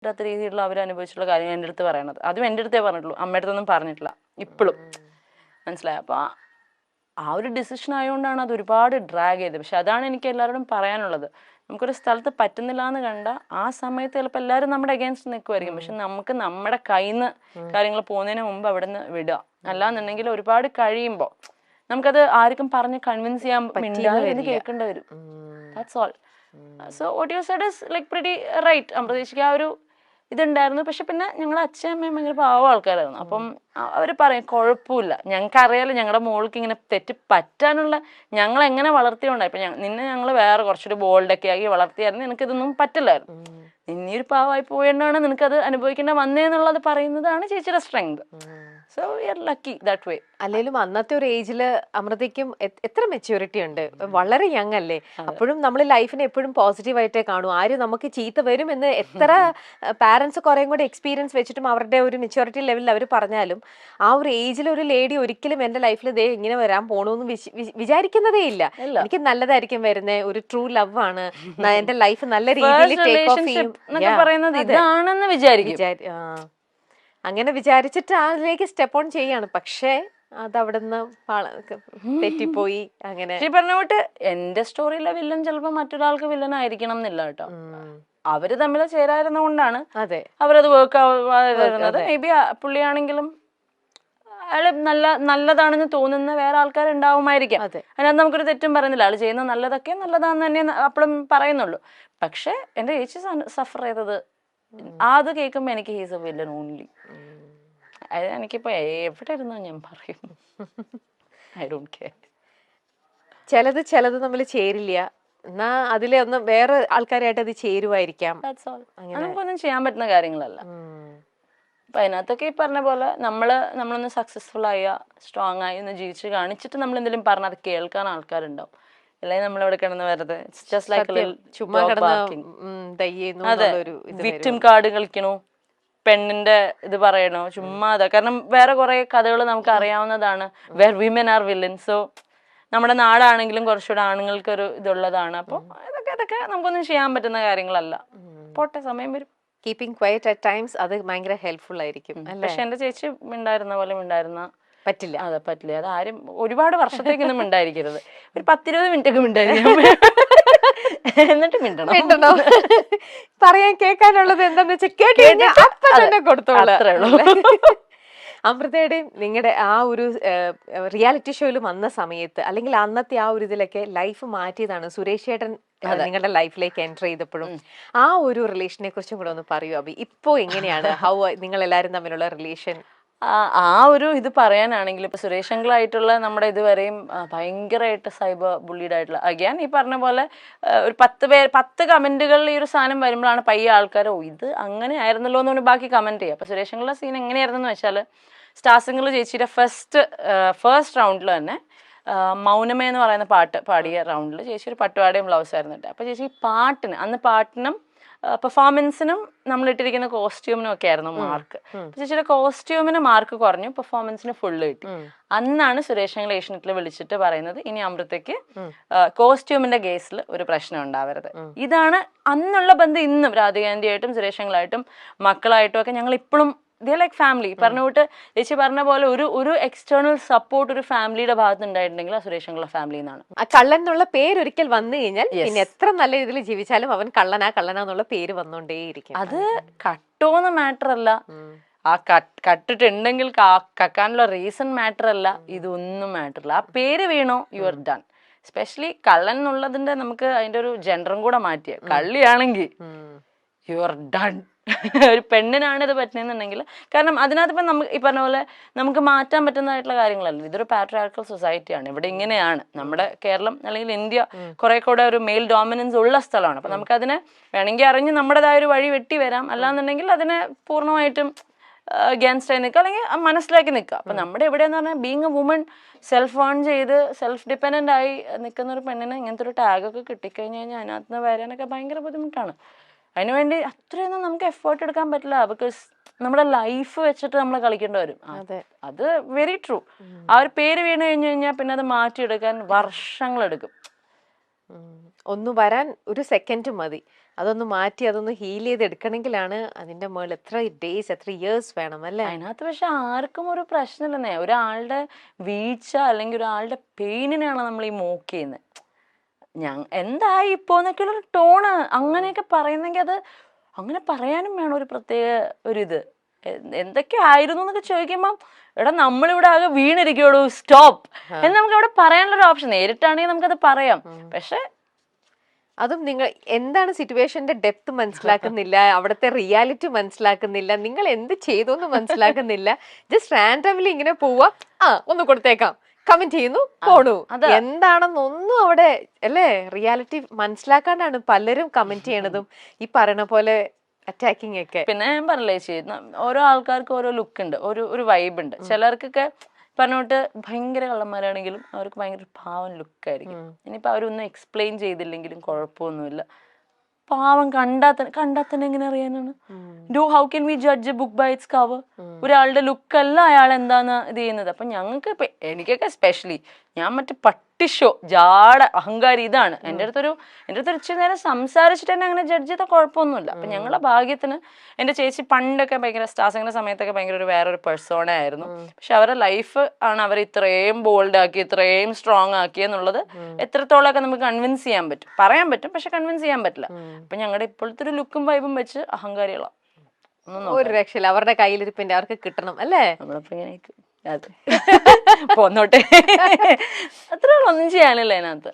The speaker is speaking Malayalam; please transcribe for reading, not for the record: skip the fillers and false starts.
പറ്റാത്ത രീതിയിലുള്ള അവർ അനുഭവിച്ചിട്ടുള്ള കാര്യം എൻ്റെ അടുത്ത് പറയണത്. അതും എൻ്റെ അടുത്തേ പറഞ്ഞിട്ടുള്ളൂ, അമ്മയുടെ അടുത്തൊന്നും പറഞ്ഞിട്ടില്ല ഇപ്പോഴും. മനസ്സിലായി? അപ്പോൾ ആ ഒരു ഡിസിഷൻ ആയതുകൊണ്ടാണ് അത് ഒരുപാട് ഡ്രാഗ് ചെയ്തത്. പക്ഷെ അതാണ് എനിക്ക് എല്ലാവരോടും പറയാനുള്ളത്. നമുക്കൊരു സ്ഥലത്ത് പറ്റുന്നില്ല എന്ന് കണ്ട ആ സമയത്ത് ചിലപ്പോൾ എല്ലാവരും നമ്മുടെ അഗേൻസ്റ്റ് നിൽക്കുമായിരിക്കും. പക്ഷെ നമുക്ക് നമ്മുടെ കയ്യിൽ നിന്ന് കാര്യങ്ങൾ പോകുന്നതിന് മുമ്പ് അവിടെ നിന്ന് വിടുക. അല്ലാന്നുണ്ടെങ്കിൽ ഒരുപാട് കഴിയുമ്പോൾ നമുക്കത് ആർക്കും പറഞ്ഞ് കൺവിൻസ് ചെയ്യാൻ പറ്റില്ല, കേൾക്കേണ്ടി വരും. That's all. So what you said is like pretty right. അമൃതേച്ചിക്ക് ആ ഒരു ഇതുണ്ടായിരുന്നു. പക്ഷെ പിന്നെ ഞങ്ങളുടെ അച്ഛനും അമ്മയും ഭയങ്കര പാവ ആൾക്കാരായിരുന്നു. അപ്പം അവർ പറയും കുഴപ്പമില്ല, ഞങ്ങൾക്കറിയാലോ ഞങ്ങളുടെ മോൾക്ക് ഇങ്ങനെ തെറ്റ് പറ്റാനുള്ള ഞങ്ങൾ എങ്ങനെ വളർത്തിയോണ്ടായി. ഇപ്പം നിന്നെ ഞങ്ങൾ വേറെ കുറച്ചൊരു ബോൾഡൊക്കെ ആക്കി വളർത്തിയായിരുന്നു, നിനക്കിതൊന്നും പറ്റില്ലായിരുന്നു. നിന്നീ ഒരു പാവമായി പോയതുകൊണ്ടാണ് നിനക്കത് അനുഭവിക്കേണ്ട വന്നേന്നുള്ളത് പറയുന്നതാണ് ചേച്ചിയുടെ strength. So we are lucky that way. അല്ലെങ്കിലും അന്നത്തെ ഒരു ഏജില് അമൃതയ്ക്കും എത്ര മെച്യൂരിറ്റി ഉണ്ട്, വളരെ യങ് അല്ലേ. അപ്പോഴും നമ്മൾ ലൈഫിനെ എപ്പോഴും പോസിറ്റീവായിട്ടേ കാണൂ. ആരും നമുക്ക് ചീത്ത വരും എന്ന് എത്ര പാരന്റ്സ് കുറേ കൂടെ എക്സ്പീരിയൻസ് വെച്ചിട്ടും അവരുടെ ഒരു മെച്യൂരിറ്റി ലെവലിൽ അവർ പറഞ്ഞാലും ആ ഒരു ഏജിൽ ഒരു ലേഡി ഒരിക്കലും എന്റെ ലൈഫിൽ ദേ ഇങ്ങനെ വരാൻ പോണൂന്ന് വിചാരിക്കുന്നതേ ഇല്ല. എനിക്ക് നല്ലതായിരിക്കും വരുന്നത്, ഒരു ട്രൂ ലവ് ആണ്, എന്റെ ലൈഫ് നല്ല രീതിയിൽ ടേക്ക് ഓഫ് ചെയ്യും ഇതാണെന്ന് വിചാരിക്കും. അങ്ങനെ വിചാരിച്ചിട്ട് അതിലേക്ക് സ്റ്റെപ്പ് ഓൺ ചെയ്യാണ്. പക്ഷേ അതവിടുന്ന് തെറ്റിപ്പോയി. അങ്ങനെ പറഞ്ഞ പോട്ട് എന്റെ സ്റ്റോറിയിലെ വില്ലൻ ചിലപ്പോ മറ്റൊരാൾക്ക് വില്ലൻ ആയിരിക്കണം എന്നില്ല കേട്ടോ. അവര് തമ്മിൽ ചേരായിരുന്നോണ്ടാണ് അവരത് വർക്ക് ആവുന്നത്. മേ ബി പുള്ളിയാണെങ്കിലും അയാള് നല്ലതാണെന്ന് തോന്നുന്ന വേറെ ആൾക്കാർ ഉണ്ടാവുമായിരിക്കാം. അതിനകത്ത് നമുക്കൊരു തെറ്റും പറയുന്നില്ല. ആള് ചെയ്യുന്ന നല്ലതൊക്കെ നല്ലതാന്ന് തന്നെ അപ്പോഴും പറയുന്നുള്ളൂ. പക്ഷെ എന്റെ ചേച്ചി സഫർ ചെയ്തത് അത് കേൾക്കുമ്പോ എനിക്ക് ഹീസ് എ വില്ലൻ ഓൺലി. അത് എനിക്കിപ്പോ എവിടെ ഇരുന്നോ ഞാൻ പറയും, ഐ ഡോണ്ട് കെയർ. ചിലത് നമ്മൾ ചേരില്ല, എന്നാ അതിലെ ഒന്ന് വേറെ ആൾക്കാരായിട്ട് അത് ചേരുവായിരിക്കാം. നമുക്കൊന്നും ചെയ്യാൻ പറ്റുന്ന കാര്യങ്ങളല്ല. അപ്പൊ അതിനകത്തൊക്കെ ഈ പറഞ്ഞ പോലെ നമ്മളൊന്ന് സക്സസ്ഫുൾ ആയ സ്ട്രോങ് ആയി ഒന്ന് ജീവിച്ച് കാണിച്ചിട്ട് നമ്മൾ എന്തെങ്കിലും പറഞ്ഞാൽ അത് കേൾക്കാൻ ആൾക്കാരുണ്ടാവും. അല്ലെങ്കിൽ നമ്മളിവിടെ കിടന്ന് വെറുതെ വിക്ടിം കാർഡ് കളിക്കണോ, പെണ്ണിന്റെ ഇത് പറയണോ, ചുമ്മാ അതാ. കാരണം വേറെ കുറെ കഥകൾ നമുക്ക് അറിയാവുന്നതാണ്, where women are villain. So നമ്മുടെ നാടാണെങ്കിലും കുറച്ചുകൂടെ ആണുങ്ങൾക്ക് ഒരു ഇതുള്ളതാണ്. അപ്പൊ ഇതൊക്കെ നമുക്കൊന്നും ചെയ്യാൻ പറ്റുന്ന കാര്യങ്ങളല്ല. പോട്ടെ, സമയം വരും. കീപ്പിംഗ് ക്വയറ്റ് അറ്റ് ടൈംസ് അത് ഭയങ്കര ഹെൽപ്ഫുൾ ആയിരിക്കും. പക്ഷെ എന്റെ ചേച്ചി മിണ്ടായിരുന്ന പോലെ മിണ്ടായിരുന്ന പറ്റില്ല. അതെ, പറ്റില്ല. അത് ആരും ഒരുപാട് വർഷത്തേക്കൊന്നും മിണ്ടായിരിക്കരുത്. ഒരു 10-20 മിനിറ്റ് ഒക്കെ മിണ്ടായിരിക്കും, എന്നിട്ട് മിണ്ടണം. പറയാൻ കേൾക്കാനുള്ളത് എന്താന്ന് വെച്ചാൽ കേട്ട് കൊടുത്തോളൂ. അമൃതയുടെയും നിങ്ങളുടെ ആ ഒരു റിയാലിറ്റി ഷോയിൽ വന്ന സമയത്ത് അല്ലെങ്കിൽ അന്നത്തെ ആ ഒരു ഇതിലൊക്കെ ലൈഫ് മാറ്റിയതാണ് സുരേഷ് ചേട്ടൻ നിങ്ങളുടെ ലൈഫിലേക്ക് എൻ്റർ ചെയ്തപ്പോഴും. ആ ഒരു റിലേഷനെ കുറിച്ചും കൂടെ ഒന്ന് പറയൂ അഭി. ഇപ്പോ എങ്ങനെയാണ് നിങ്ങൾ എല്ലാവരും തമ്മിലുള്ള റിലേഷൻ? ആ ഒരു ഇത് പറയാനാണെങ്കിൽ ഇപ്പൊ സുരേഷ് അങ്കിളായിട്ടുള്ള നമ്മുടെ ഇതുവരെയും ഭയങ്കരമായിട്ട് സൈബർ ബുള്ളീഡ് ആയിട്ടുള്ള, അഗൈൻ ഈ പറഞ്ഞ പോലെ ഒരു 10 കമന്റുകളിൽ ഈ ഒരു സാധനം വരുമ്പോഴാണ് പയ്യെ ആൾക്കാർ ഇത് അങ്ങനെ ആയിരുന്നല്ലോ എന്ന് ബാക്കി കമന്റ് ചെയ്യുക. അപ്പൊ സുരേഷ് അങ്കിളുടെ സീൻ എങ്ങനെയായിരുന്നെന്ന് വെച്ചാൽ, സ്റ്റാർസിംഗിൾ ചേച്ചിയുടെ ഫസ്റ്റ് റൗണ്ടിൽ തന്നെ മൗനമേ എന്ന് പറയുന്ന പാട്ട് പാടിയ റൗണ്ടിൽ ചേച്ചി ഒരു പട്ടുപാടയും ബ്ലൗസ് ആയിരുന്നു. അപ്പൊ ചേച്ചി പാട്ടിനും പെർഫോമൻസിനും നമ്മൾ ഇട്ടിരിക്കുന്ന കോസ്റ്റ്യൂമിനും ഒക്കെ ആയിരുന്നു മാർക്ക്. ചേച്ചിയുടെ കോസ്റ്റ്യൂമിന് മാർക്ക് കുറഞ്ഞു, പെർഫോമൻസിന് ഫുള്ള് കിട്ടി. അന്നാണ് സുരേഷ് അങ്കിൾ ഏഷ്യനെറ്റിൽ വിളിച്ചിട്ട് പറയുന്നത്, ഇനി അമൃതയ്ക്ക് കോസ്റ്റ്യൂമിന്റെ കേസിൽ ഒരു പ്രശ്നം ഉണ്ടാവരുത്. ഇതാണ് അന്നുള്ള ബന്ധം. ഇന്നും രാധികാന്റിയായിട്ടും സുരേഷ് അങ്കിളായിട്ടും മക്കളായിട്ടും ഒക്കെ ഞങ്ങൾ ഇപ്പോഴും ദേ ലൈക്ക് ഫാമിലി. പറഞ്ഞുകൊണ്ട് ചേച്ചി പറഞ്ഞ പോലെ ഒരു എക്സ്റ്റേണൽ സപ്പോർട്ട് ഒരു ഫാമിലിയുടെ ഭാഗത്ത് ഉണ്ടായിട്ടുണ്ടെങ്കിൽ ആ സുരേഷ് അങ്കിളുടെ ഫാമിലി എന്നാണ്. ആ കള്ളൻ എന്നുള്ള പേര് ഒരിക്കൽ വന്നു കഴിഞ്ഞാൽ പിന്നെ എത്ര നല്ല രീതിയിൽ ജീവിച്ചാലും അവൻ കള്ളനാന്നുള്ള പേര് വന്നുകൊണ്ടേയിരിക്കും. അത് കട്ടോന്ന് മാറ്റർ അല്ല, ആ കട്ടിട്ടുണ്ടെങ്കിൽ കക്കാനുള്ള റീസൺ മാറ്റർ അല്ല, ഇതൊന്നും മാറ്റർ അല്ല. ആ പേര് വീണോ യു ആർ ഡൺ. എസ്പെഷ്യലി കള്ളൻ എന്നുള്ളതിന്റെ നമുക്ക് അതിന്റെ ഒരു ജെൻഡറും കൂടെ മാറ്റിയ, കള്ളിയാണെങ്കിൽ യു ആർ ഡൺ. ഒരു പെണ്ണിനാണ് ഇത് പറ്റുന്നതെന്നുണ്ടെങ്കിൽ, കാരണം അതിനകത്ത് ഇപ്പം നമുക്ക് ഈ പറഞ്ഞ പോലെ നമുക്ക് മാറ്റാൻ പറ്റുന്നതായിട്ടുള്ള കാര്യങ്ങളല്ല. ഇതൊരു പാട്രിയാർക്കൽ സൊസൈറ്റിയാണ്. ഇവിടെ ഇങ്ങനെയാണ്. നമ്മുടെ കേരളം അല്ലെങ്കിൽ ഇന്ത്യ കുറെ കൂടെ ഒരു മെയിൽ ഡോമിനൻസ് ഉള്ള സ്ഥലമാണ്. അപ്പൊ നമുക്കതിനെ വേണമെങ്കിൽ അറിഞ്ഞ് നമ്മുടേതായ ഒരു വഴി വെട്ടി വരാം, അല്ലാന്നുണ്ടെങ്കിൽ അതിനെ പൂർണ്ണമായിട്ടും അഗേൻസ്റ്റ് ആയി നിൽക്കുക, അല്ലെങ്കിൽ മനസ്സിലാക്കി നിൽക്കുക. അപ്പൊ നമ്മുടെ എവിടെയെന്ന് പറഞ്ഞാൽ being A woman, self earn ചെയ്ത് സെൽഫ് ഡിപ്പെൻഡന്റ് ആയി നിൽക്കുന്ന ഒരു പെണ്ണിന് ഇങ്ങനത്തെ ഒരു ടാഗൊക്കെ കിട്ടിക്കഴിഞ്ഞ് കഴിഞ്ഞാൽ അതിനകത്ത് നിന്ന് വരാനൊക്കെ ഭയങ്കര ബുദ്ധിമുട്ടാണ്. അതിനുവേണ്ടി അത്രയൊന്നും നമുക്ക് എഫേർട്ട് എടുക്കാൻ പറ്റില്ല. ബിക്കോസ് നമ്മുടെ ലൈഫ് വെച്ചിട്ട് നമ്മൾ കളിക്കേണ്ടി വരും. അത് വെരി ട്രൂ. ആ ഒരു പേര് വീണ് കഴിഞ്ഞു കഴിഞ്ഞാൽ പിന്നെ അത് മാറ്റിയെടുക്കാൻ വർഷങ്ങളെടുക്കും. ഒന്ന് വരാൻ ഒരു സെക്കൻഡ് മതി, അതൊന്ന് മാറ്റി അതൊന്ന് ഹീൽ ചെയ്ത് എടുക്കണമെങ്കിലാണ് അതിന്റെ മേളിൽ എത്ര ഡേയ്സ് എത്ര ഇയേഴ്സ് വേണം അല്ലേ? അതിനകത്ത് പക്ഷെ ആർക്കും ഒരു പ്രശ്നമില്ലെന്നേ. ഒരാളുടെ വീഴ്ച അല്ലെങ്കിൽ ഒരാളുടെ പെയിനിനാണ് നമ്മൾ ഈ മോക്ക് ചെയ്യുന്നത്. എന്തായി ഇപ്പോന്നൊക്കെയുള്ള ഒരു ടോണ് അങ്ങനെയൊക്കെ പറയുന്നെങ്കിൽ അത് അങ്ങനെ പറയാനും വേണം ഒരു പ്രത്യേക ഒരിത്. എന്തൊക്കെ ആയിരുന്നു എന്നൊക്കെ ചോദിക്കുമ്പം എടാ നമ്മളിവിടെ ആകെ വീണിരിക്കുള്ളൂ സ്റ്റോപ്പ് എന്ന് നമുക്ക് അവിടെ പറയാനുള്ള ഒരു ഓപ്ഷൻ. നേരിട്ടാണെങ്കിൽ നമുക്കത് പറയാം. പക്ഷെ അതും നിങ്ങൾ എന്താണ് സിറ്റുവേഷന്റെ ഡെപ്ത് മനസ്സിലാക്കുന്നില്ല, അവിടുത്തെ റിയാലിറ്റി മനസ്സിലാക്കുന്നില്ല, നിങ്ങൾ എന്ത് ചെയ്തു എന്ന് മനസ്സിലാക്കുന്നില്ല. ജസ്റ്റ് റാൻഡംലി ഇങ്ങനെ പോവാ, ഒന്ന് കൊടുത്തേക്കാം, കമന്റ് ചെയ്യുന്നു, പോണു. എന്താണെന്നൊന്നും അവിടെ അല്ലേ റിയാലിറ്റി മനസ്സിലാക്കാണ്ടാണ് പലരും കമന്റ് ചെയ്യണതും ഈ പറയണ പോലെ അറ്റാക്കിങ് ഒക്കെ. പിന്നെ ഞാൻ പറഞ്ഞില്ലേ ചേച്ചി, ഓരോ ആൾക്കാർക്ക് ഓരോ ലുക്ക് ഉണ്ട്, ഒരു വൈബ് ഉണ്ട്. ചിലർക്കൊക്കെ പറഞ്ഞോട്ട് ഭയങ്കര കള്ളന്മാരാണെങ്കിലും അവർക്ക് ഭയങ്കര പാവം ലുക്കായിരിക്കും. ഇനിയിപ്പോൾ അവരൊന്നും എക്സ്പ്ലെയിൻ ചെയ്തില്ലെങ്കിലും കുഴപ്പമൊന്നുമില്ല. പാവം കണ്ടാത്തന്നെ എങ്ങനെ അറിയാനാണ്? How can we judge a book by its cover? ഒരാളുടെ ലുക്കല്ല അയാൾ എന്താന്ന് ഇത് ചെയ്യുന്നത്. അപ്പൊ ഞങ്ങൾക്ക് ഇപ്പൊ എനിക്കൊക്കെ സ്പെഷ്യലി ഞാൻ മറ്റേ പട്ടിഷോ ജാട അഹങ്കാരി ഇതാണ്. എൻ്റെ അടുത്തൊരു ഇച്ചിരി നേരം സംസാരിച്ചിട്ട് തന്നെ അങ്ങനെ ജഡ്ജ് ചെയ്താൽ കുഴപ്പമൊന്നുമില്ല. അപ്പൊ ഞങ്ങളുടെ ഭാഗ്യത്തിന് എൻ്റെ ചേച്ചി പണ്ടൊക്കെ ഭയങ്കര സ്റ്റാർസിങ്ങിന്റെ സമയത്തൊക്കെ ഭയങ്കര വേറൊരു പേഴ്സോണ ആയിരുന്നു. പക്ഷെ അവരുടെ ലൈഫ് ആണ് അവർ ഇത്രയും ബോൾഡ് ആക്കി ഇത്രയും സ്ട്രോങ് ആക്കി എന്നുള്ളത് എത്രത്തോളമൊക്കെ നമുക്ക് കൺവിൻസ് ചെയ്യാൻ പറ്റും, പറയാൻ പറ്റും, പക്ഷെ കൺവിൻസ് ചെയ്യാൻ പറ്റില്ല. അപ്പൊ ഞങ്ങളുടെ ഇപ്പോഴത്തെ ഒരു ലുക്കും വൈബും വെച്ച് അഹങ്കാരികളാണ്. ഒരു രക്ഷയില്ല, അവരുടെ കയ്യിലിരിപ്പിന്റെ അവർക്ക് കിട്ടണം അല്ലേ? നമ്മളിപ്പോ ഇങ്ങനെ പോന്നോട്ടെ അത്രയുള്ള ഒന്നും ചെയ്യാനില്ല അതിനകത്ത്.